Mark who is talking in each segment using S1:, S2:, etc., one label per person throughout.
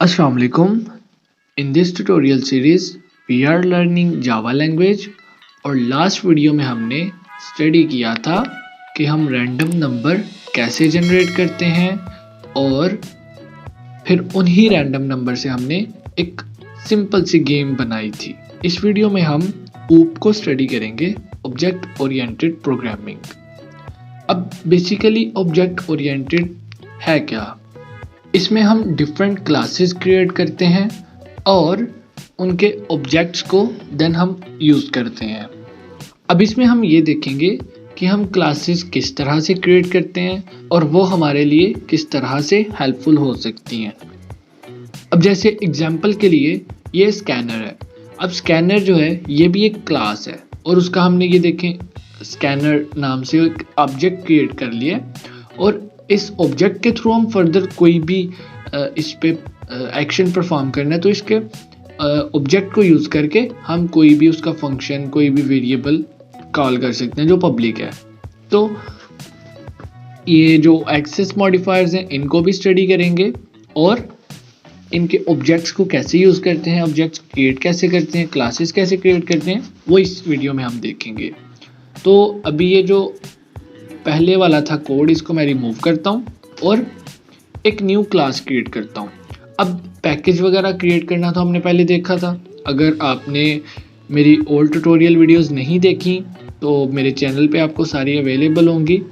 S1: Assalamu alaikum. In this tutorial series, we are learning Java language और last video में हमने study किया था कि हम रैंडम नंबर कैसे जनरेट करते हैं और फिर उन्हीं रैंडम नंबर से हमने एक सिंपल सी गेम बनाई थी। इस वीडियो में हम OOP को स्टडी करेंगे, ऑब्जेक्ट ओरिएंटेड प्रोग्रामिंग। अब बेसिकली ऑब्जेक्ट ओरिएंटेड है क्या? इसमें हम डिफरेंट क्लासेस क्रिएट करते हैं और उनके ऑब्जेक्ट्स को देन हम यूज़ करते हैं। अब इसमें हम ये देखेंगे कि हम क्लासेस किस तरह से क्रिएट करते हैं और वो हमारे लिए किस तरह से हेल्पफुल हो सकती हैं। अब जैसे एग्जांपल के लिए ये स्कैनर है। अब स्कैनर जो है ये भी एक क्लास है और उसका हमने ये देखें स्कैनर नाम से एक ऑब्जेक्ट क्रिएट कर लिया और इस ऑब्जेक्ट के थ्रू हम फर्दर कोई भी इस पे एक्शन परफॉर्म करना है तो इसके ऑब्जेक्ट को यूज़ करके हम कोई भी उसका फंक्शन कोई भी वेरिएबल कॉल कर सकते हैं जो पब्लिक है। तो ये जो एक्सेस मॉडिफायर्स हैं इनको भी स्टडी करेंगे और इनके ऑब्जेक्ट्स को कैसे यूज़ करते हैं, ऑब्जेक्ट्स क्रिएट कैसे करते हैं, क्लासेस कैसे क्रिएट करते हैं, वो इस वीडियो में हम देखेंगे। तो अभी ये जो पहले वाला था कोड इसको मैं रिमूव करता हूँ और एक न्यू क्लास क्रिएट करता हूँ। अब पैकेज वगैरह क्रिएट करना तो हमने पहले देखा था। अगर आपने मेरी ओल्ड ट्यूटोरियल वीडियोस नहीं देखी तो मेरे चैनल पे आपको सारी अवेलेबल होंगी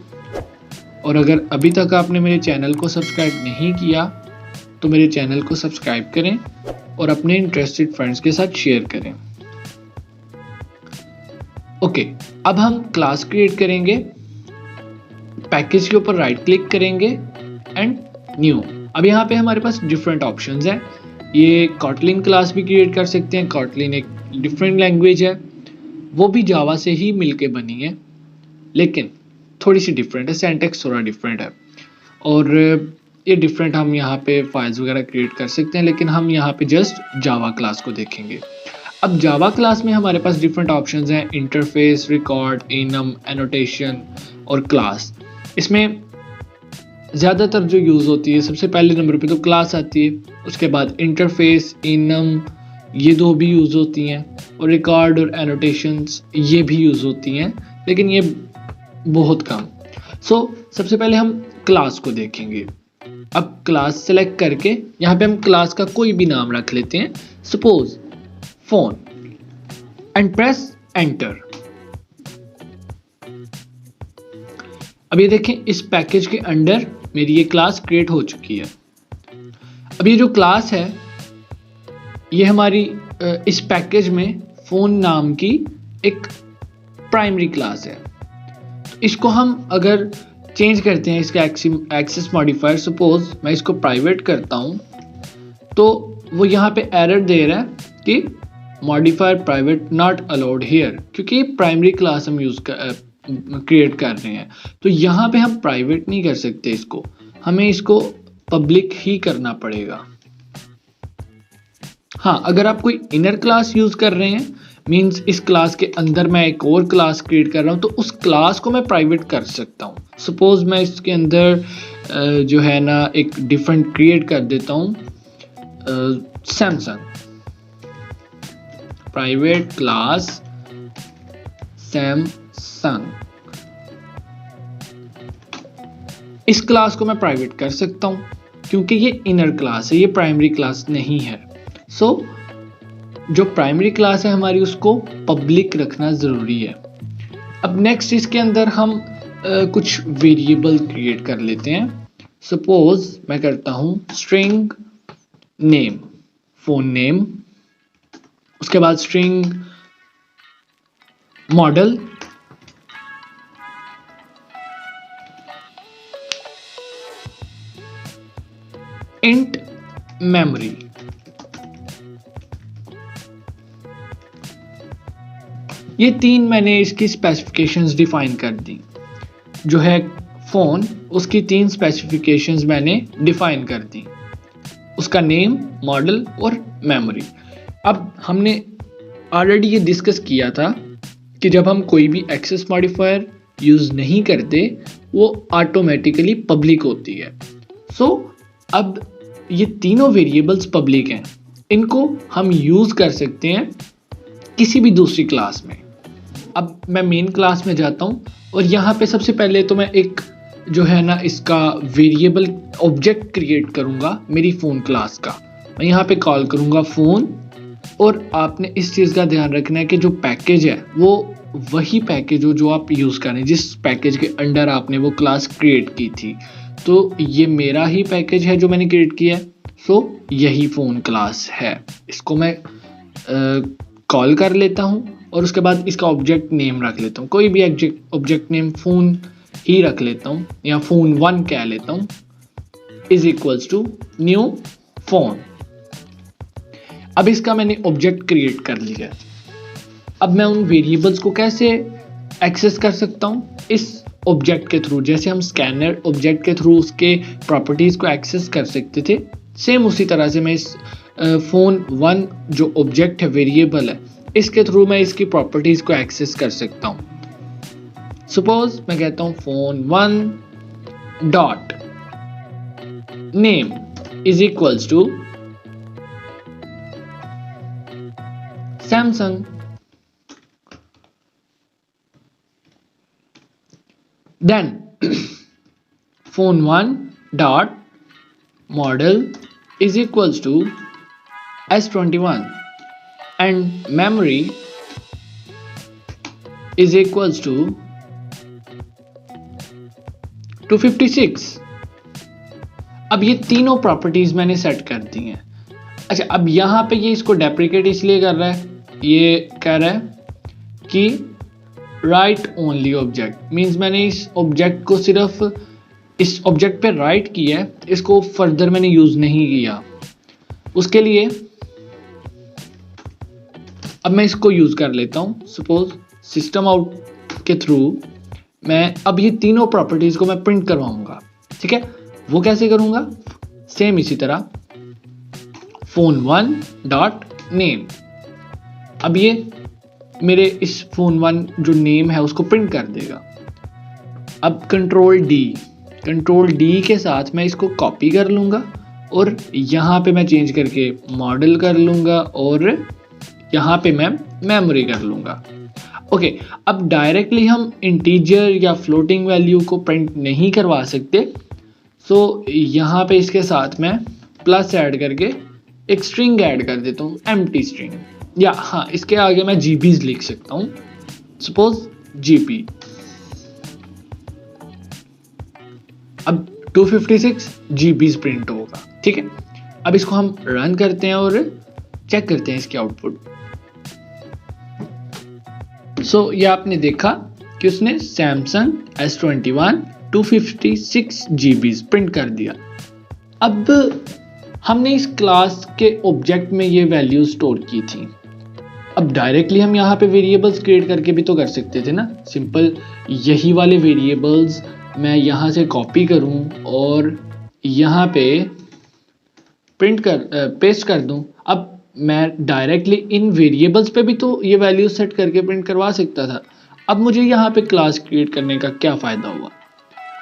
S1: और अगर अभी तक आपने मेरे चैनल को सब्सक्राइब नहीं किया तो मेरे चैनल को सब्सक्राइब करें और अपने इंटरेस्टेड फ्रेंड्स के साथ शेयर करें। ओके, अब हम क्लास क्रिएट करेंगे, पैकेज के ऊपर राइट क्लिक करेंगे एंड न्यू। अब यहाँ पे हमारे पास डिफरेंट ऑप्शंस हैं। ये कॉटलिन क्लास भी क्रिएट कर सकते हैं। कॉटलिन एक डिफरेंट लैंग्वेज है, वो भी जावा से ही मिलके बनी है लेकिन थोड़ी सी डिफरेंट है, सिंटैक्स थोड़ा डिफरेंट है और ये डिफरेंट हम यहाँ पे फाइल्स वगैरह क्रिएट कर सकते हैं लेकिन हम यहाँ पे जस्ट जावा क्लास को देखेंगे। अब जावा क्लास में हमारे पास डिफरेंट ऑप्शंस हैं, इंटरफेस, रिकॉर्ड, इनम, एनोटेशन और क्लास। इसमें ज़्यादातर जो यूज़ होती है सबसे पहले नंबर पे तो क्लास आती है, उसके बाद इंटरफेस, इनम, ये दो भी यूज़ होती हैं और रिकॉर्ड और एनोटेशंस ये भी यूज़ होती हैं लेकिन ये बहुत कम। सबसे पहले हम क्लास को देखेंगे। अब क्लास सेलेक्ट करके यहाँ पे हम क्लास का कोई भी नाम रख लेते हैं, suppose phone, and press enter. अब ये देखें इस पैकेज के अंडर मेरी ये क्लास क्रिएट हो चुकी है। अब ये जो क्लास है ये हमारी इस पैकेज में फ़ोन नाम की एक प्राइमरी क्लास है। इसको हम अगर चेंज करते हैं इसका एक्सेस मॉडिफायर, सपोज मैं इसको प्राइवेट करता हूँ तो वो यहाँ पे एरर दे रहा है कि modifier private not allowed here, क्योंकि प्राइमरी क्लास हम क्रिएट कर रहे हैं तो यहाँ पे हम प्राइवेट नहीं कर सकते, इसको हमें इसको पब्लिक ही करना पड़ेगा। हाँ, अगर आप कोई इनर क्लास यूज कर रहे हैं, मींस इस क्लास के अंदर मैं एक और क्लास क्रिएट कर रहा हूँ तो उस क्लास को मैं प्राइवेट कर सकता हूँ। सपोज मैं इसके अंदर जो है ना एक डिफरेंट क्रिएट कर देता हूँ, सैमसंग, प्राइवेट क्लास सैमसंग। इस क्लास को मैं प्राइवेट कर सकता हूं क्योंकि ये इनर क्लास है, ये प्राइमरी क्लास नहीं है। जो प्राइमरी क्लास है हमारी उसको पब्लिक रखना जरूरी है। अब नेक्स्ट इसके अंदर हम कुछ वेरिएबल क्रिएट कर लेते हैं। सपोज मैं करता हूं स्ट्रिंग नेम, फोन नेम, उसके बाद स्ट्रिंग मॉडल, इंट मेमोरी। ये तीन मैंने इसकी स्पेसिफिकेशंस डिफाइन कर दी। जो है फोन, उसकी तीन स्पेसिफिकेशंस मैंने डिफाइन कर दी, उसका नेम, मॉडल और मेमोरी। अब हमने ऑलरेडी ये डिस्कस किया था कि जब हम कोई भी एक्सेस मॉडिफायर यूज नहीं करते वो ऑटोमेटिकली पब्लिक होती है। अब ये तीनों वेरिएबल्स पब्लिक हैं, इनको हम यूज कर सकते हैं किसी भी दूसरी क्लास में। अब मैं मेन क्लास में जाता हूँ और यहाँ पे सबसे पहले तो मैं एक जो है ना इसका वेरिएबल ऑब्जेक्ट क्रिएट करूँगा मेरी फ़ोन क्लास का। मैं यहाँ पे कॉल करूँगा फ़ोन, और आपने इस चीज़ का ध्यान रखना है कि जो पैकेज है वो वही पैकेज हो जो आप यूज़ करें, जिस पैकेज के अंडर आपने वो क्लास क्रिएट की थी। तो ये मेरा ही पैकेज है जो मैंने क्रिएट किया है, सो यही फ़ोन क्लास है। इसको मैं कॉल कर लेता हूँ और उसके बाद इसका ऑब्जेक्ट नेम रख लेता हूँ, कोई भी ऑब्जेक्ट नेम फ़ोन ही रख लेता हूँ या फ़ोन 1 कह लेता हूँ, is equals to new phone. अब इसका मैंने ऑब्जेक्ट क्रिएट कर लिया। अब मैं उन वेरिएबल्स को कैसे एक्सेस कर सकता हूँ? इस ऑब्जेक्ट के थ्रू, जैसे हम स्कैनर ऑब्जेक्ट के थ्रू उसके प्रॉपर्टीज़ को एक्सेस कर सकते थे, सेम उसी तरह से मैं इस फ़ोन 1 जो ऑब्जेक्ट है, वेरिएबल है, इसके थ्रू मैं इसकी प्रॉपर्टीज़ को एक्सेस कर सकता हूँ। सपोज मैं कहता हूँ phone 1 dot name is equals to Samsung। Then phone 1 dot model is equals to S21 and memory is equals to 256। अब ये तीनों प्रॉपर्टीज मैंने सेट कर दी हैं। अच्छा, अब यहाँ पे ये इसको डेप्रिकेट इसलिए कर रहा है, ये कह रहा है कि राइट ओनली ऑब्जेक्ट, मीन्स मैंने इस ऑब्जेक्ट को सिर्फ इस ऑब्जेक्ट पे राइट किया है, इसको फर्दर मैंने यूज नहीं किया। उसके लिए अब मैं इसको यूज कर लेता हूँ। सपोज सिस्टम आउट के थ्रू मैं अब ये तीनों प्रॉपर्टीज को मैं प्रिंट करवाऊंगा। ठीक है, वो कैसे करूंगा? सेम इसी तरह फ़ोन 1 डॉट नेम। अब ये मेरे इस फ़ोन 1 जो नेम है उसको प्रिंट कर देगा। अब कंट्रोल डी के साथ मैं इसको कॉपी कर लूँगा और यहाँ पे मैं चेंज करके मॉडल कर लूँगा और यहाँ पे मैं मेमोरी कर लूँगा। ओके, अब डायरेक्टली हम इंटीजर या फ्लोटिंग वैल्यू को प्रिंट नहीं करवा सकते, सो यहाँ पे इसके साथ मैं प्लस ऐड करके एक स्ट्रिंग ऐड कर देता हूँ, एम्प्टी स्ट्रिंग, या हाँ इसके आगे मैं जीबीज लिख सकता हूँ। Suppose GP. अब 256 जीबीज प्रिंट होगा। ठीक है, अब इसको हम रन करते हैं और चेक करते हैं इसकी आउटपुट। सो ये आपने देखा कि उसने सैमसंग S21 256 जीबीज प्रिंट कर दिया। अब हमने इस क्लास के ऑब्जेक्ट में ये वैल्यू स्टोर की थी। अब डायरेक्टली हम यहाँ पे वेरिएबल्स क्रिएट करके भी तो कर सकते थे ना। सिंपल यही वाले वेरिएबल्स मैं यहाँ से कॉपी करूँ और यहाँ पे पेस्ट कर दूँ। अब मैं डायरेक्टली इन वेरिएबल्स पे भी तो ये वैल्यू सेट करके प्रिंट करवा सकता था। अब मुझे यहाँ पे क्लास क्रिएट करने का क्या फ़ायदा हुआ?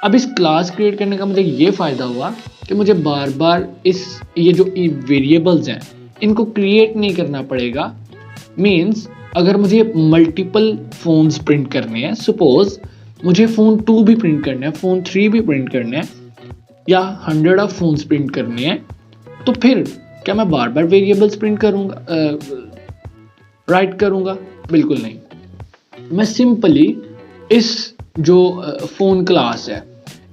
S1: अब इस क्लास क्रिएट करने का मुझे ये फ़ायदा हुआ कि मुझे बार बार ये जो वेरिएबल्स हैं इनको क्रिएट नहीं करना पड़ेगा। मीन्स अगर मुझे मल्टीपल फ़ोन्स प्रिंट करने हैं, सपोज मुझे फ़ोन 2 भी प्रिंट करना है, फ़ोन 3 भी प्रिंट करना है, या 100 ऑफ फ़ोन्स प्रिंट करने हैं, तो फिर क्या मैं बार बार वेरिएबल्स प्रिंट करूँगा, राइट करूँगा? बिल्कुल नहीं। मैं सिंपली इस जो फ़ोन क्लास है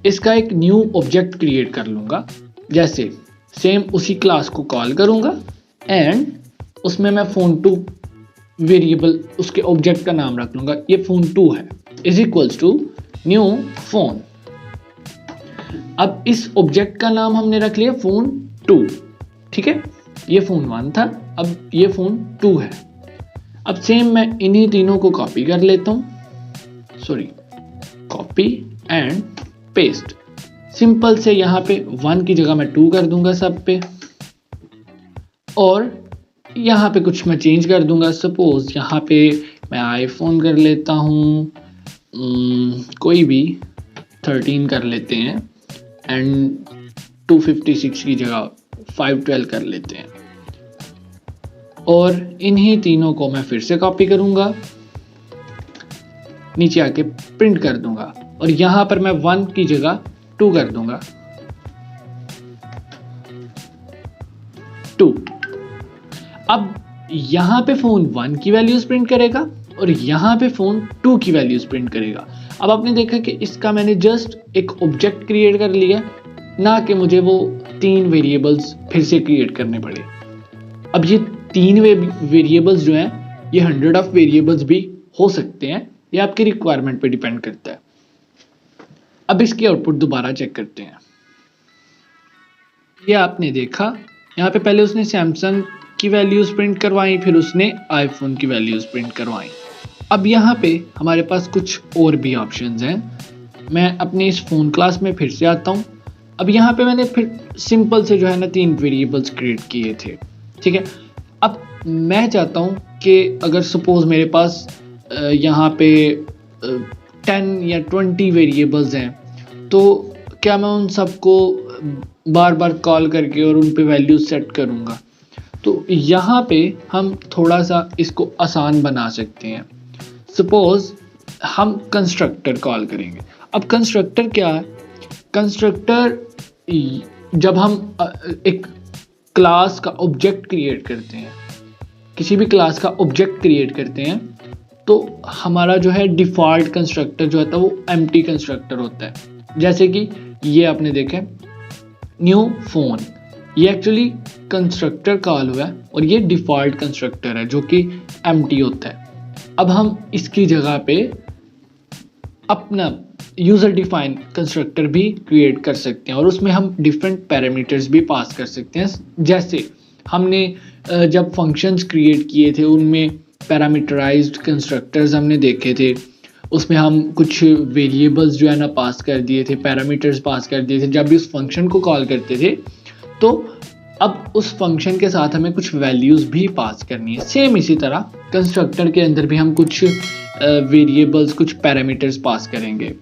S1: इसका एक न्यू ऑब्जेक्ट क्रिएट कर लूँगा। जैसे सेम उसी क्लास को कॉल करूँगा एंड उसमें मैं फ़ोन 2 वेरिएबल उसके ऑब्जेक्ट का नाम रख लूँगा, ये फ़ोन 2 है, is equals to new phone. अब इस ऑब्जेक्ट का नाम हमने रख लिया फ़ोन 2। ठीक है, ये फ़ोन 1 था, अब ये फ़ोन 2 है। अब सेम मैं इन्हीं तीनों को कॉपी कर लेता हूँ, कॉपी एंड पेस्ट। सिंपल से यहाँ पे 1 की जगह मैं 2 कर दूंगा सब पे, और यहाँ पे कुछ मैं चेंज कर दूंगा। सपोज यहाँ पे मैं आईफोन कर लेता हूँ, कोई भी 13 कर लेते हैं, एंड 256 की जगह 512 कर लेते हैं और इन्हीं तीनों को मैं फिर से कॉपी करूंगा, नीचे आके प्रिंट कर दूंगा और यहां पर मैं 1 की जगह 2 कर दूंगा, 2। अब यहां पे फोन 1 की वैल्यूज प्रिंट करेगा और यहां पे फोन 2 की वैल्यूज प्रिंट करेगा। अब आपने देखा कि इसका मैंने जस्ट एक ऑब्जेक्ट क्रिएट कर लिया, ना कि मुझे वो 3 वेरिएबल्स फिर से क्रिएट करने पड़े। अब ये 3 वेरिएबल्स जो हैं ये 100 ऑफ वेरिएबल्स भी हो सकते हैं, ये आपकी रिक्वायरमेंट पे डिपेंड करता है। अब इसकी आउटपुट दोबारा चेक करते हैं। ये आपने देखा यहाँ पे पहले उसने सैमसंग की वैल्यूज प्रिंट करवाई, फिर उसने आईफोन की वैल्यूज प्रिंट करवाई। अब यहाँ पे हमारे पास कुछ और भी ऑप्शंस हैं। मैं अपने इस फ़ोन क्लास में फिर से आता हूँ। अब यहाँ पे मैंने फिर सिंपल से जो है ना 3 वेरिएबल्स क्रिएट किए थे, ठीक है। अब मैं चाहता हूँ कि अगर सपोज मेरे पास यहाँ पे 10 या 20 वेरिएबल्स हैं, तो क्या मैं उन सबको बार बार कॉल करके और उन पे वैल्यूज सेट करूँगा? तो यहाँ पे हम थोड़ा सा इसको आसान बना सकते हैं। सपोज हम कंस्ट्रक्टर कॉल करेंगे। अब कंस्ट्रक्टर क्या है? कंस्ट्रक्टर जब हम एक क्लास का ऑब्जेक्ट क्रिएट करते हैं, किसी भी क्लास का ऑब्जेक्ट क्रिएट करते हैं, तो हमारा जो है डिफ़ॉल्ट कंस्ट्रक्टर जो होता है वो एम्प्टी कंस्ट्रक्टर होता है। जैसे कि ये आपने देखा न्यू फोन, ये एक्चुअली कंस्ट्रक्टर कॉल हुआ है और ये डिफ़ॉल्ट कंस्ट्रक्टर है जो कि एम्प्टी होता है। अब हम इसकी जगह पे अपना यूज़र डिफाइन कंस्ट्रक्टर भी क्रिएट कर सकते हैं और उसमें हम डिफरेंट पैरामीटर्स भी पास कर सकते हैं। जैसे हमने जब फंक्शंस क्रिएट किए थे उनमें पैरामीटराइज्ड कंस्ट्रक्टर्स हमने देखे थे, उसमें हम कुछ वेरिएबल्स जो है ना पास कर दिए थे, पैरामीटर्स पास कर दिए थे जब भी उस फंक्शन को कॉल करते थे। तो अब उस फंक्शन के साथ हमें कुछ वैल्यूज़ भी पास करनी है। सेम इसी तरह कंस्ट्रक्टर के अंदर भी हम कुछ वेरिएबल्स, कुछ पैरामीटर्स पास करेंगे।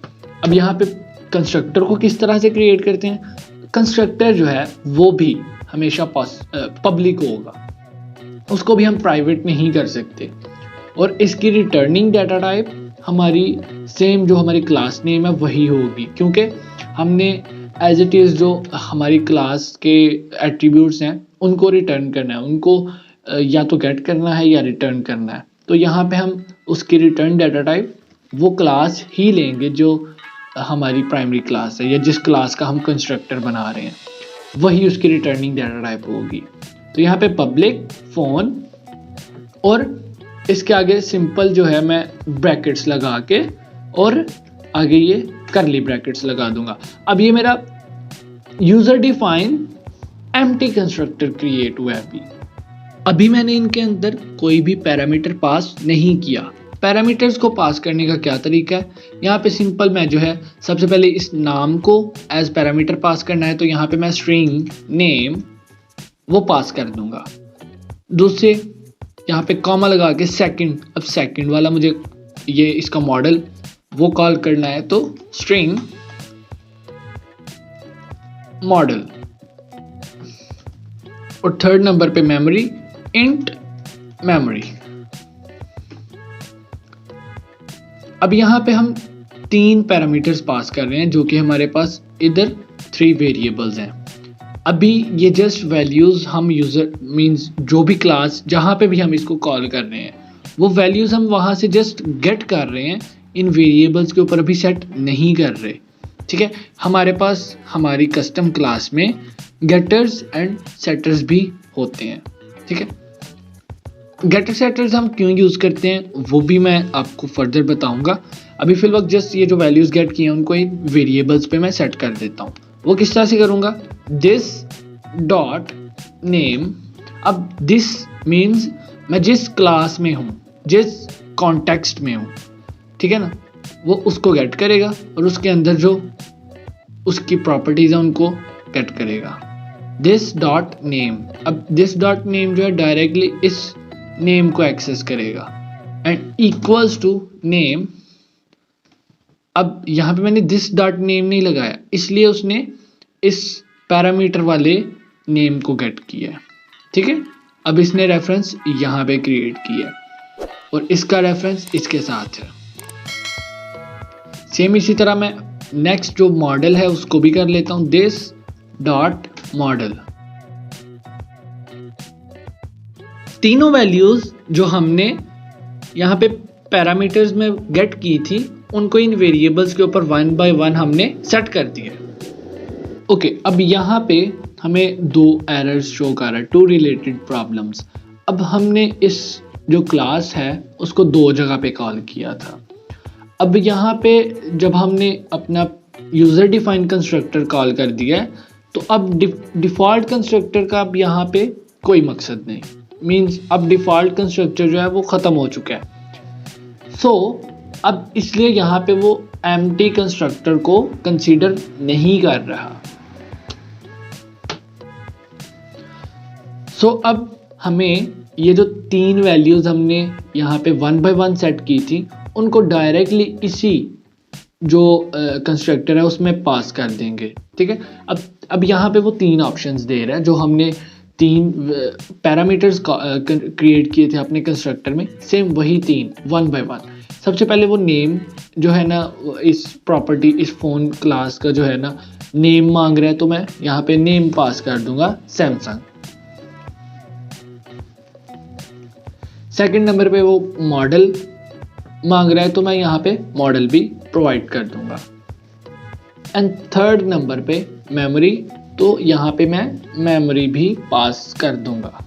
S1: अब यहाँ पे कंस्ट्रक्टर को किस तरह से क्रिएट करते हैं? कंस्ट्रक्टर जो है वो भी हमेशा पब्लिक होगा, उसको भी हम प्राइवेट नहीं कर सकते। और इसकी रिटर्निंग डाटा टाइप हमारी सेम जो हमारी क्लास नेम है वही होगी, क्योंकि हमने एज इट इज़ जो हमारी क्लास के एट्रीब्यूट्स हैं उनको रिटर्न करना है, उनको या तो गेट करना है या रिटर्न करना है। तो यहाँ पे हम उसकी रिटर्न डाटा टाइप वो क्लास ही लेंगे जो हमारी प्राइमरी क्लास है या जिस क्लास का हम कंस्ट्रक्टर बना रहे हैं, वही उसकी रिटर्निंग डाटा टाइप होगी। तो यहाँ पे पब्लिक फ़ोन और इसके आगे सिंपल जो है मैं ब्रैकेट्स लगा के और आगे ये करली ब्रैकेट्स लगा दूंगा। अब ये मेरा user define empty constructor create हुआ है। अभी मैंने इनके अंदर कोई भी पैरामीटर पास नहीं किया। पैरामीटर्स को पास करने का क्या तरीका है? यहाँ पे सिंपल मैं जो है सबसे पहले इस नाम को एज पैरामीटर पास करना है, तो यहाँ पे मैं स्ट्रिंग नेम वो पास कर दूंगा। दूसरे यहाँ पे कॉमा लगा के सेकंड, अब सेकंड वाला मुझे ये इसका मॉडल वो कॉल करना है, तो स्ट्रिंग मॉडल। और थर्ड नंबर पे मेमोरी, इंट मेमोरी। अब यहाँ पे हम 3 पैरामीटर्स पास कर रहे हैं जो कि हमारे पास इधर 3 वेरिएबल्स हैं। अभी ये जस्ट वैल्यूज़ हम यूज़र मींस जो भी क्लास जहाँ पे भी हम इसको कॉल कर रहे हैं वो वैल्यूज़ हम वहाँ से जस्ट गेट कर रहे हैं, इन वेरिएबल्स के ऊपर अभी सेट नहीं कर रहे। ठीक है, हमारे पास हमारी कस्टम क्लास में गेटर्स एंड सेटर्स भी होते हैं। ठीक है, गेटर सेटर्स हम क्यों यूज़ करते हैं वो भी मैं आपको फर्दर बताऊंगा। अभी फिल वक्त जस्ट ये जो वैल्यूज़ गेट किए हैं उनको इन वेरिएबल्स पे मैं सेट कर देता हूँ। वो किस तरह से करूँगा? This dot name. अब दिस मीन्स मैं जिस क्लास में हूँ, जिस कॉन्टेक्स्ट में हूँ, ठीक है ना, वो उसको गेट करेगा और उसके अंदर जो उसकी प्रॉपर्टीज़ हैं उनको गेट करेगा। This dot name. अब दिस डॉट नेम जो है डायरेक्टली इस नेम को एक्सेस करेगा एंड इक्वल्स टू नेम। अब यहाँ पे मैंने दिस डॉट नेम नहीं लगाया, इसलिए उसने इस पैरामीटर वाले नेम को गेट किया है, ठीक है। अब इसने रेफरेंस यहाँ पे क्रिएट किया है और इसका रेफरेंस इसके साथ है। सेम इसी तरह मैं नेक्स्ट जो मॉडल है उसको भी कर लेता हूँ, दिस डॉट मॉडल। तीनों वैल्यूज जो हमने यहाँ पे पैरामीटर्स में गेट की थी उनको इन वेरिएबल्स के ऊपर 1 by 1 हमने सेट कर दिया। ओके, अब यहाँ पे हमें 2 एरर्स शो कर रहा है, 2 रिलेटेड प्रॉब्लम्स। अब हमने इस जो क्लास है उसको 2 जगह पे कॉल किया था। अब यहाँ पे जब हमने अपना यूज़र डिफाइंड कंस्ट्रक्टर कॉल कर दिया है तो अब डिफ़ॉल्ट कंस्ट्रक्टर का अब यहाँ पे कोई मकसद नहीं, मींस अब डिफ़ॉल्ट कंस्ट्रक्टर जो है वो ख़त्म हो चुका है। अब इसलिए यहाँ पे वो एम्प्टी कंस्ट्रक्टर को कंसीडर नहीं कर रहा। अब हमें ये जो 3 वैल्यूज हमने यहाँ पे 1 by 1 सेट की थी उनको डायरेक्टली इसी जो कंस्ट्रक्टर है उसमें पास कर देंगे, ठीक है। अब यहाँ पे वो 3 ऑप्शंस दे रहा है जो हमने 3 पैरामीटर्स क्रिएट किए थे अपने कंस्ट्रक्टर में, सेम वही 3 1 by 1। सबसे पहले वो नेम जो है ना, इस प्रॉपर्टी इस फ़ोन क्लास का जो है ना नेम मांग रहा है, तो मैं यहाँ पे नेम पास कर दूंगा सैमसंग। सेकंड नंबर पे वो मॉडल मांग रहा है तो मैं यहाँ पे मॉडल भी प्रोवाइड कर दूंगा। एंड थर्ड नंबर पे मेमोरी, तो यहाँ पे मैं मेमोरी भी पास कर दूंगा।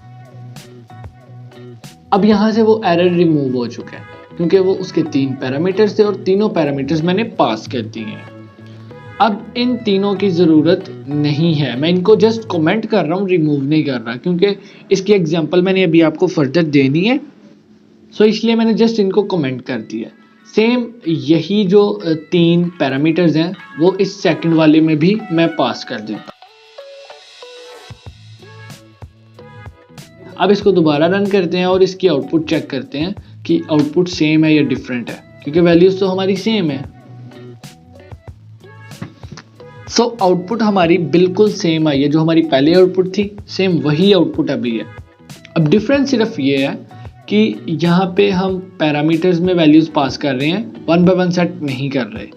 S1: अब यहाँ से वो एरर रिमूव हो चुका है क्योंकि वो उसके 3 पैरामीटर्स थे और तीनों पैरामीटर्स मैंने पास कर दिए हैं। अब इन तीनों की ज़रूरत नहीं है, मैं इनको जस्ट कमेंट कर रहा हूँ, रिमूव नहीं कर रहा, क्योंकि इसकी एग्जांपल मैंने अभी आपको फर्दर देनी है, इसलिए मैंने जस्ट इनको कमेंट कर दिया। सेम यही जो 3 पैरामीटर्स हैं वो इस सेकंड वाले में भी मैं पास कर देता हूँ। अब इसको दोबारा रन करते हैं और इसकी आउटपुट चेक करते हैं कि आउटपुट सेम है या डिफरेंट है, क्योंकि वैल्यूज तो हमारी सेम है। आउटपुट हमारी बिल्कुल सेम आई है, जो हमारी पहले आउटपुट थी सेम वही आउटपुट अभी है। अब डिफरेंस सिर्फ ये है कि यहाँ पे हम पैरामीटर्स में वैल्यूज पास कर रहे हैं, 1 by 1 सेट नहीं कर रहे।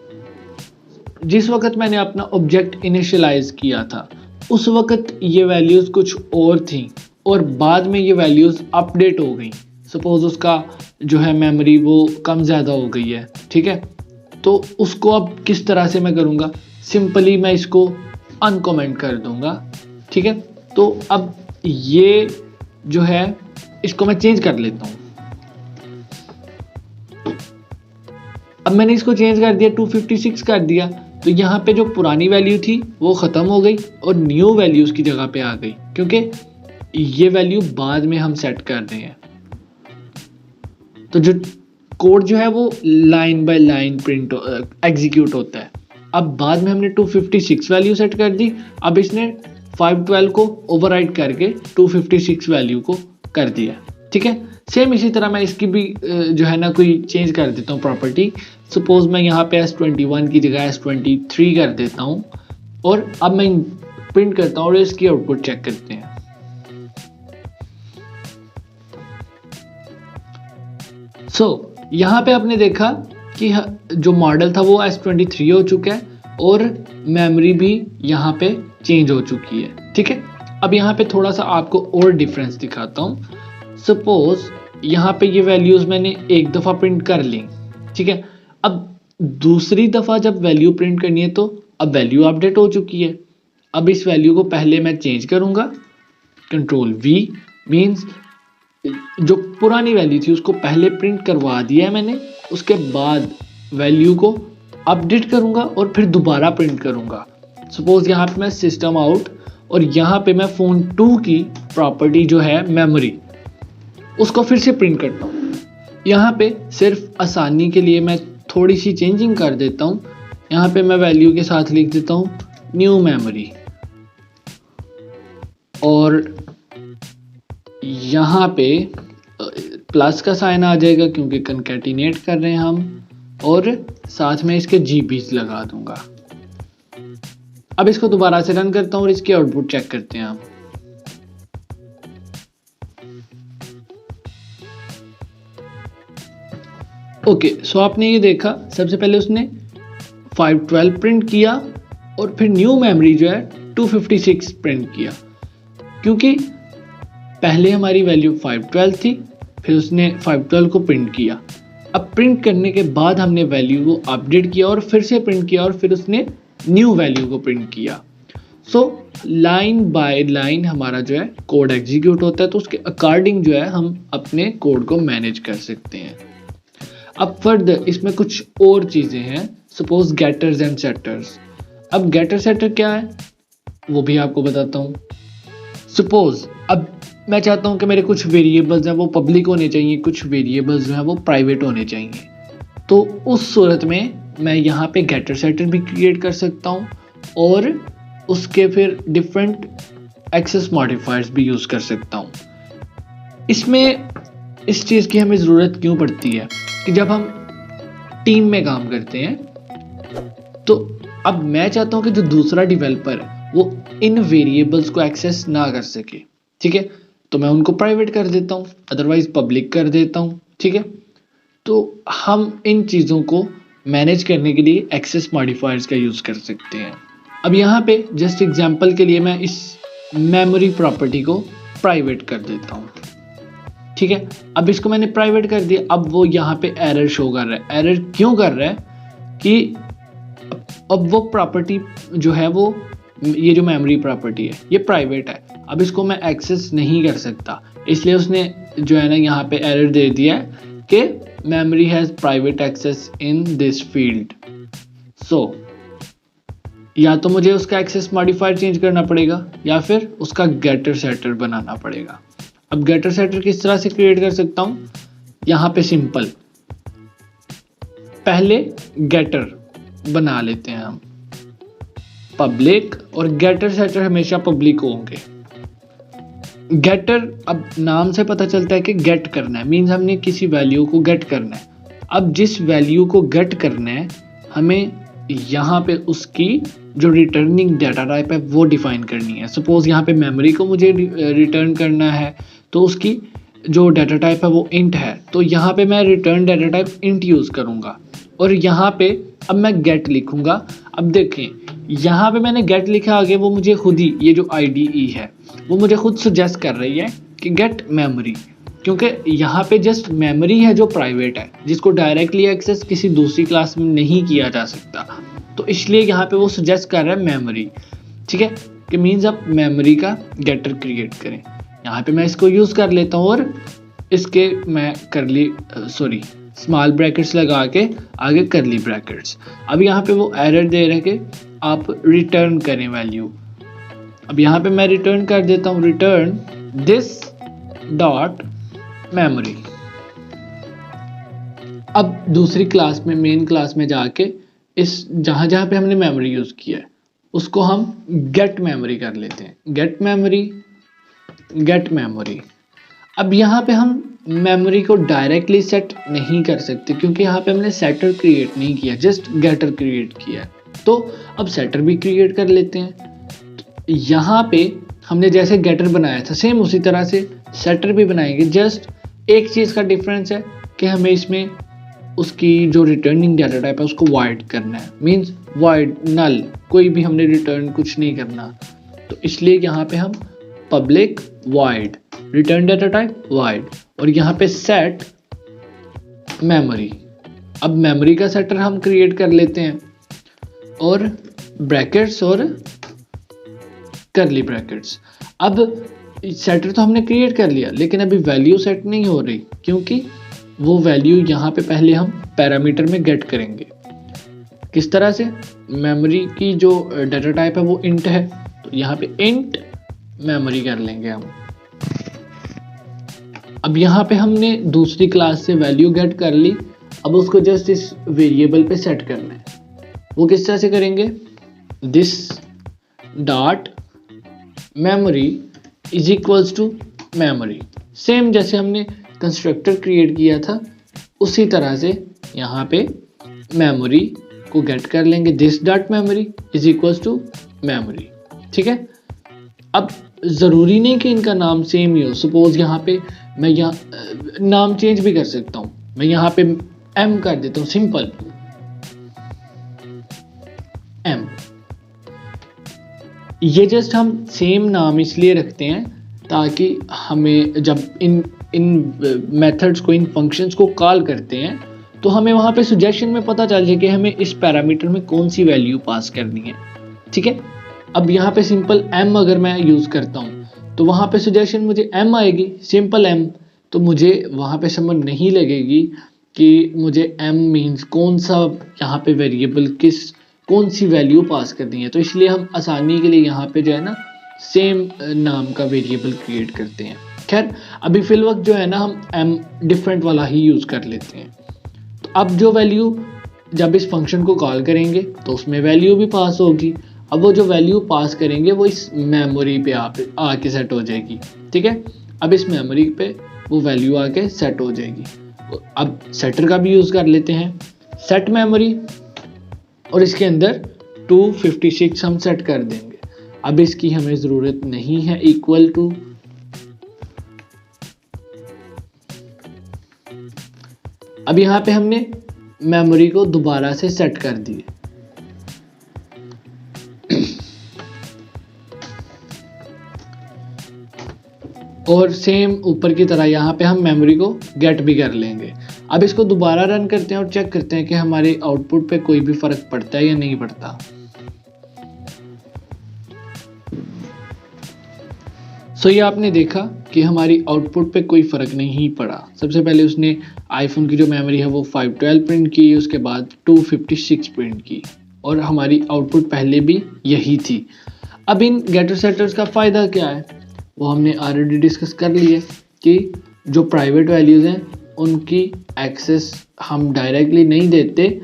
S1: जिस वक्त मैंने अपना ऑब्जेक्ट इनिशियलाइज किया था उस वक्त ये वैल्यूज कुछ और थी और बाद में ये वैल्यूज अपडेट हो गई। सपोज उसका जो है मेमोरी वो कम ज़्यादा हो गई है, ठीक है, तो उसको अब किस तरह से मैं करूँगा, सिंपली मैं इसको अनकमेंट कर दूंगा, ठीक है। तो अब ये जो है इसको मैं चेंज कर लेता हूँ। अब मैंने इसको चेंज कर दिया, 256 कर दिया, तो यहाँ पे जो पुरानी वैल्यू थी वो ख़त्म हो गई और न्यू वैल्यूज़ की जगह पे आ गई, क्योंकि ये वैल्यू बाद में हम सेट कर रहे हैं। तो जो कोड जो है वो line by line print execute होता है। अब बाद में हमने 256 वैल्यू सेट कर दी, अब इसने 512 को ओवरराइड करके 256 वैल्यू को कर दिया, ठीक है। सेम इसी तरह मैं इसकी भी जो है ना कोई चेंज कर देता हूँ प्रॉपर्टी। सपोज मैं यहाँ पे S21 की जगह S23 कर देता हूँ और अब मैं प्रिंट करता हूँ और इसकी आउटपुट चेक करते हैं। यहाँ पे आपने देखा कि जो मॉडल था वो S23 हो चुका है और मेमोरी भी यहाँ पे चेंज हो चुकी है, ठीक है। अब यहाँ पे थोड़ा सा आपको और डिफरेंस दिखाता हूँ। सपोज यहाँ पे ये वैल्यूज मैंने एक दफ़ा प्रिंट कर ली, ठीक है। अब दूसरी दफ़ा जब वैल्यू प्रिंट करनी है तो अब वैल्यू अपडेट हो चुकी है। अब इस वैल्यू को पहले मैं चेंज करूँगा, Ctrl+V, मीन्स जो पुरानी वैल्यू थी उसको पहले प्रिंट करवा दिया है मैंने, उसके बाद वैल्यू को अपडेट करूँगा और फिर दोबारा प्रिंट करूँगा। सपोज यहाँ पे मैं सिस्टम आउट और यहाँ पे मैं फ़ोन 2 की प्रॉपर्टी जो है मेमोरी उसको फिर से प्रिंट करता हूँ। यहाँ पे सिर्फ आसानी के लिए मैं थोड़ी सी चेंजिंग कर देता हूँ। यहाँ पे मैं वैल्यू के साथ लिख देता हूँ न्यू मेमोरी और यहाँ पे प्लस का साइन आ जाएगा क्योंकि कंकैटिनेट कर रहे हैं हम, और साथ में इसके जीबीज लगा दूंगा। अब इसको दोबारा से रन करता हूँ और इसकी आउटपुट चेक करते हैं हम। ओके, सो आपने ये देखा, सबसे पहले उसने 512 प्रिंट किया और फिर न्यू मेमोरी जो है 256 प्रिंट किया, क्योंकि पहले हमारी वैल्यू 512 थी, फिर उसने 512 को प्रिंट किया। अब प्रिंट करने के बाद हमने वैल्यू को अपडेट किया और फिर से प्रिंट किया और फिर उसने न्यू वैल्यू को प्रिंट किया। सो लाइन बाय लाइन हमारा जो है कोड एग्जीक्यूट होता है, तो उसके अकॉर्डिंग जो है हम अपने कोड को मैनेज कर सकते हैं। अब फर्दर इसमें कुछ और चीज़ें हैं, सपोज गेटर्स एंड सेटर्स। अब गेटर सेटर क्या है वो भी आपको बताता हूँ। सपोज अब मैं चाहता हूँ कि मेरे कुछ वेरिएबल्स हैं वो पब्लिक होने चाहिए, कुछ वेरिएबल्स जो हैं वो प्राइवेट होने चाहिए, तो उस सूरत में मैं यहाँ पे गेटर सेटर भी क्रिएट कर सकता हूँ और उसके फिर डिफरेंट एक्सेस मॉडिफायर्स भी यूज़ कर सकता हूँ। इसमें इस चीज़ की हमें ज़रूरत क्यों पड़ती है कि जब हम टीम में काम करते हैं तो अब मैं चाहता हूँ कि जो दूसरा डेवलपर है वो इन वेरिएबल्स को एक्सेस ना कर सके, ठीक है, तो मैं उनको प्राइवेट कर देता हूँ, अदरवाइज पब्लिक कर देता हूँ, ठीक है। तो हम इन चीज़ों को मैनेज करने के लिए एक्सेस मॉडिफायर्स का यूज़ कर सकते हैं। अब यहाँ पे जस्ट एग्जांपल के लिए मैं इस मेमोरी प्रॉपर्टी को प्राइवेट कर देता हूँ, ठीक है। अब इसको मैंने प्राइवेट कर दिया, अब वो यहाँ पे एरर शो कर रहा है। एरर क्यों कर रहा है कि अब वो प्रॉपर्टी जो है वो, ये जो मेमोरी प्रॉपर्टी है ये प्राइवेट है, अब इसको मैं एक्सेस नहीं कर सकता, इसलिए उसने जो है ना यहाँ पे एरर दे दिया है कि memory has private access in this field. So या तो मुझे उसका एक्सेस मॉडिफायर चेंज करना पड़ेगा या फिर उसका गेटर सेटर बनाना पड़ेगा। अब गेटर सेटर किस तरह से क्रिएट कर सकता हूँ, यहाँ पे सिंपल, पहले गेटर बना लेते हैं हम पब्लिक, और गेटर सेटर हमेशा पब्लिक होंगे। गेटर, अब नाम से पता चलता है कि गेट करना है, मीन्स हमने किसी वैल्यू को गेट करना है। अब जिस वैल्यू को गेट करना है हमें यहाँ पे उसकी जो रिटर्निंग डाटा टाइप है वो डिफाइन करनी है। सपोज यहाँ पे मेमोरी को मुझे रिटर्न करना है तो उसकी जो डाटा टाइप है वो इंट है, तो यहाँ पे मैं return data type int use करूँगा और यहाँ पे अब मैं गेट लिखूँगा। अब देखें यहाँ पे मैंने गेट लिखा, आगे वो मुझे खुद ही, ये जो IDE है वो मुझे खुद सजेस्ट कर रही है कि गेट मेमोरी, क्योंकि यहाँ पे जस्ट मेमोरी है जो प्राइवेट है, जिसको डायरेक्टली एक्सेस किसी दूसरी क्लास में नहीं किया जा सकता, तो इसलिए यहाँ पे वो सजेस्ट कर रहा है मेमोरी, ठीक है, कि मीन्स आप मेमोरी का गेटर क्रिएट करें। यहाँ पे मैं इसको यूज़ कर लेता हूँ और इसके मैं स्मॉल ब्रैकेट्स लगा के आगे करली ब्रैकेट्स। अब यहाँ पे वो एरर दे रहे कि आप रिटर्न करें वैल्यू। अब यहाँ पे मैं रिटर्न कर देता हूँ, रिटर्न दिस डॉट मेमोरी। अब दूसरी क्लास में, मेन क्लास में जाके इस जहाँ जहाँ पे हमने मेमोरी यूज़ किया है उसको हम गेट मेमोरी कर लेते हैं, गेट मेमोरी। अब यहाँ पे हम मेमोरी को डायरेक्टली सेट नहीं कर सकते क्योंकि यहाँ पे हमने सेटर क्रिएट नहीं किया, जस्ट गेटर क्रिएट किया। तो अब सेटर भी क्रिएट कर लेते हैं। यहाँ पे हमने जैसे गेटर बनाया था सेम उसी तरह से सेटर भी बनाएंगे, जस्ट एक चीज़ का डिफरेंस है कि हमें इसमें उसकी जो रिटर्निंग डाटा टाइप है उसको वाइड करना है, मीन्स वाइड नल, कोई भी हमने रिटर्न कुछ नहीं करना, तो इसलिए यहाँ पे हम public wide return data type wide और यहाँ पे सेट मेमोरी। अब मेमोरी का सेटर हम क्रिएट कर लेते हैं और ब्रैकेट्स और करली ब्रैकेट्स। अब सेटर तो हमने क्रिएट कर लिया लेकिन अभी वैल्यू सेट नहीं हो रही क्योंकि वो वैल्यू यहाँ पे पहले हम पैरामीटर में गेट करेंगे। किस तरह से, मेमोरी की जो डाटा टाइप है वो इंट है, तो यहाँ पे इंट मेमोरी कर लेंगे हम। अब यहाँ पे हमने दूसरी क्लास से वैल्यू गेट कर ली, अब उसको जस्ट इस वेरिएबल पे सेट करना है। वो किस तरह से करेंगे, this dot memory is equals to memory, same जैसे हमने कंस्ट्रक्टर क्रिएट किया था उसी तरह से यहाँ पे मेमोरी को गेट कर लेंगे, this dot memory is equals to memory, ठीक है। अब ज़रूरी नहीं कि इनका नाम सेम ही हो। सपोज़ यहाँ पे मैं यहाँ नाम चेंज भी कर सकता हूँ। मैं यहाँ पे एम कर देता हूँ, सिंपल एम। ये जस्ट हम सेम नाम इसलिए रखते हैं ताकि हमें जब इन मेथड्स को, इन फंक्शंस को कॉल करते हैं तो हमें वहाँ पे सजेशन में पता चल जाए कि हमें इस पैरामीटर में कौन सी वैल्यू पास करनी है। ठीक है, अब यहाँ पे सिंपल एम अगर मैं यूज़ करता हूँ तो वहाँ पे सजेशन मुझे एम आएगी, सिंपल एम। तो मुझे वहाँ पे समझ नहीं लगेगी कि मुझे एम मीन्स कौन सा यहाँ पे वेरिएबल कौन सी वैल्यू पास करनी है। तो इसलिए हम आसानी के लिए यहाँ पे जो है ना सेम नाम का वेरिएबल क्रिएट करते हैं। खैर अभी फिल वक्त जो है ना हम एम डिफरेंट वाला ही यूज़ कर लेते हैं। तो अब जो वैल्यू जब इस फंक्शन को कॉल करेंगे तो उसमें वैल्यू भी पास होगी। अब वो जो वैल्यू पास करेंगे वो इस मेमोरी पे आके सेट हो जाएगी। ठीक है, अब इस मेमोरी पे वो वैल्यू आके सेट हो जाएगी। अब सेटर का भी यूज़ कर लेते हैं, सेट मेमोरी, और इसके अंदर 256 हम सेट कर देंगे। अब इसकी हमें ज़रूरत नहीं है, इक्वल टू अब यहाँ पे हमने मेमोरी को दोबारा से सेट कर दिए। और सेम ऊपर की तरह यहाँ पे हम मेमोरी को गेट भी कर लेंगे। अब इसको दोबारा रन करते हैं और चेक करते हैं कि हमारे आउटपुट पे कोई भी फर्क पड़ता है या नहीं पड़ता। सो ये आपने देखा कि हमारी आउटपुट पे कोई फ़र्क नहीं पड़ा। सबसे पहले उसने आईफोन की जो मेमोरी है वो 512 प्रिंट की, उसके बाद 256 प्रिंट की, और हमारी आउटपुट पहले भी यही थी। अब इन गेटर सेटर्स का फ़ायदा क्या है वो हमने ऑलरेडी डिस्कस कर लिया कि जो प्राइवेट वैल्यूज़ हैं उनकी एक्सेस हम डायरेक्टली नहीं देते,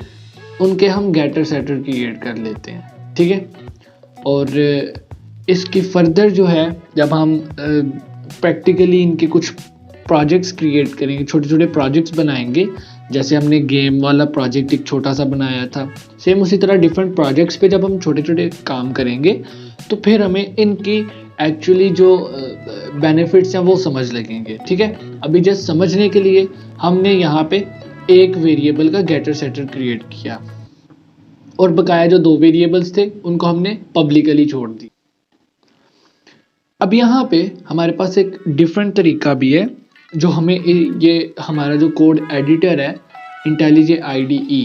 S1: उनके हम गेटर सेटर क्रिएट कर लेते हैं। ठीक है, और इसकी फर्दर जो है जब हम प्रैक्टिकली इनके कुछ प्रोजेक्ट्स क्रिएट करेंगे, छोटे छोटे प्रोजेक्ट्स बनाएंगे, जैसे हमने गेम वाला प्रोजेक्ट एक छोटा सा बनाया था, सेम उसी तरह डिफरेंट प्रोजेक्ट्स पे जब हम छोटे छोटे काम करेंगे तो फिर हमें इनकी एक्चुअली जो बेनिफिट्स हैं वो समझ लगेंगे। ठीक है, अभी जस्ट समझने के लिए हमने यहाँ पे एक वेरिएबल का गेटर सेटर क्रिएट किया और बकाया जो दो वेरिएबल्स थे उनको हमने पब्लिकली छोड़ दी। अब यहाँ पे हमारे पास एक डिफरेंट तरीका भी है जो हमें ये हमारा जो कोड एडिटर है IntelliJ IDE,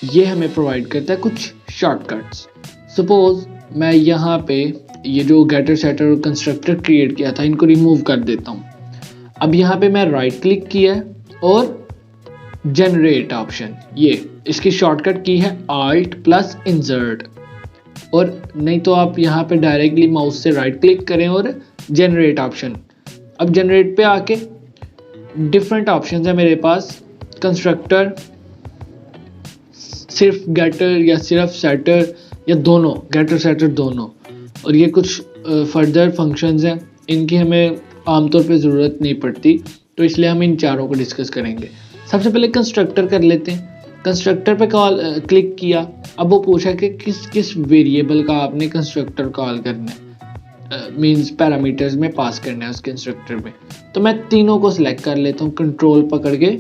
S1: ये हमें प्रोवाइड करता है कुछ शॉर्टकट्स। सपोज मैं यहाँ पे ये जो गेटर सेटर और कंस्ट्रक्टर क्रिएट किया था इनको रिमूव कर देता हूँ। अब यहाँ पे मैं राइट क्लिक किया और जनरेट ऑप्शन, ये इसकी शॉर्टकट की है Alt+Insert, और नहीं तो आप यहाँ पे डायरेक्टली माउस से राइट क्लिक करें और जनरेट ऑप्शन। अब जनरेट पे आके डिफरेंट ऑप्शंस है मेरे पास, कंस्ट्रक्टर, सिर्फ गेटर या सिर्फ सेटर या दोनों, गेटर सेटर दोनों, और ये कुछ फर्दर फंक्शंस हैं, इनकी हमें आमतौर पे ज़रूरत नहीं पड़ती तो इसलिए हम इन चारों को डिस्कस करेंगे। सबसे पहले कंस्ट्रक्टर कर लेते हैं। कंस्ट्रक्टर पे क्लिक किया, अब वो पूछा कि किस किस वेरिएबल का आपने कंस्ट्रक्टर कॉल करना है, मींस पैरामीटर्स में पास करना है उस कंस्ट्रक्टर में। तो मैं तीनों को सिलेक्ट कर लेता हूँ, कंट्रोल पकड़ के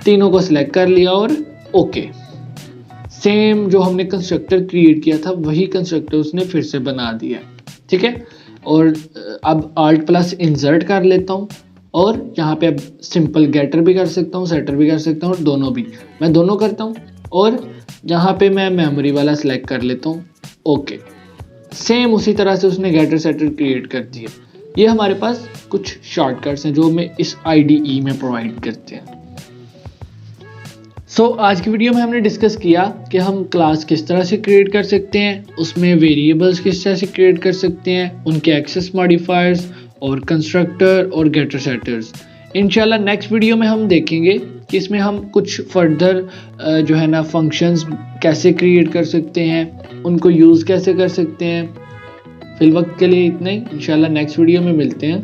S1: तीनों को सिलेक्ट कर लिया और ओके। सेम जो हमने कंस्ट्रक्टर क्रिएट किया था वही कंस्ट्रक्टर उसने फिर से बना दिया। ठीक है, और अब Alt+Insert कर लेता हूँ और यहाँ पे अब सिंपल गेटर भी कर सकता हूँ, सेटर भी कर सकता हूँ, और दोनों भी मैं दोनों करता हूँ, और यहाँ पे मैं मेमोरी वाला सिलेक्ट कर लेता हूँ ओके। सेम उसी तरह से उसने गेटर सेटर क्रिएट कर दिया। ये हमारे पास कुछ शॉर्टकट्स हैं जो हमें इस IDE में प्रोवाइड करते हैं। सो आज की वीडियो में हमने डिस्कस किया कि हम क्लास किस तरह से क्रिएट कर सकते हैं, उसमें वेरिएबल्स किस तरह से क्रिएट कर सकते हैं, उनके एक्सेस मॉडिफायर्स और कंस्ट्रक्टर और गेटर सेटर्स। इंशाल्लाह नेक्स्ट वीडियो में हम देखेंगे कि इसमें हम कुछ फर्दर जो है ना फंक्शंस कैसे क्रिएट कर सकते हैं, उनको यूज़ कैसे कर सकते हैं। फिल वक्त के लिए इतना ही, इंशाल्लाह नेक्स्ट वीडियो में मिलते हैं।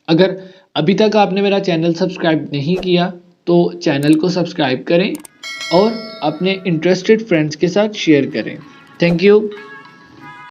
S1: अगर अभी तक आपने मेरा चैनल सब्सक्राइब नहीं किया तो चैनल को सब्सक्राइब करें और अपने इंटरेस्टेड फ्रेंड्स के साथ शेयर करें। Thank you.